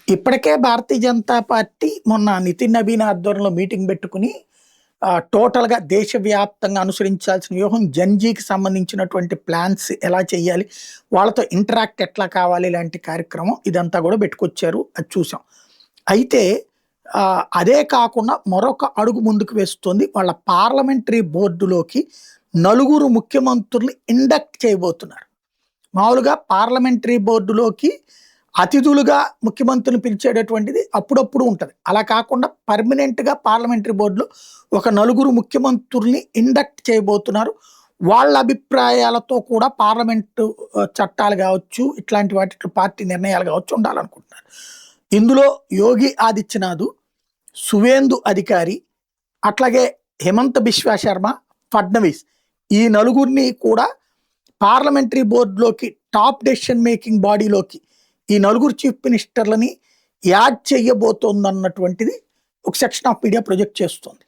ఇప్పటికే భారతీయ జనతా పార్టీ మొన్న నితిన్ నబీన్ ఆధ్వర్యంలో మీటింగ్ పెట్టుకుని టోటల్‌గా దేశవ్యాప్తంగా అనుసరించాల్సిన వ్యూహం జెన్‌జీకి సంబంధించినటువంటి ప్లాన్స్ ఎలా చేయాలి? వాళ్ళతో ఇంటరాక్ట్ ఎట్లా కావాలి? ఇలాంటి కార్యక్రమం ఇదంతా గూడా పెట్టుకొచ్చారు. అది చూసాం. అయితే అదే కాకుండా మరొక అడుగు ముందుకు వేస్తుంది. వాళ్ళ పార్లమెంటరీ బోర్డులోకి నలుగురు ముఖ్యమంత్రుల్ని ఇండక్ట్ చేయబోతున్నారు. మామూలుగా పార్లమెంటరీ బోర్డులోకి అతిథులుగా ముఖ్యమంత్రిని పిలిచేటటువంటిది అప్పుడప్పుడు ఉంటది. అలా కాకుండా పర్మనెంట్‌గా పార్లమెంటరీ బోర్డులో ఒక నలుగురు ముఖ్యమంత్రుల్ని ఇండక్ట్ చేయబోతున్నారు. వాళ్ళ అభిప్రాయాలతో కూడా పార్లమెంటు చట్టాలు గావచ్చు, ఇట్లాంటి వాటిట్లో పార్టీ నిర్ణయాలు గావచ్చు ఉండాలనుకుంటున్నారు. ఇందులో యోగి ఆదిత్యనాథ్, సువేందు అధికారి, అట్లాగే హిమంత బిశ్వా శర్మ, ఫడ్నవీస్ ఈ నలుగురిని కూడా పార్లమెంటరీ బోర్డులోకి టాప్ డెసిషన్ మేకింగ్ బాడీలోకి ఈ నలుగురు చీఫ్ మినిస్టర్లని యాడ్ చేయబోతోందన్నటువంటిది ఒక సెక్షన్ ఆఫ్ మీడియా ప్రొజెక్ట్ చేస్తుంది.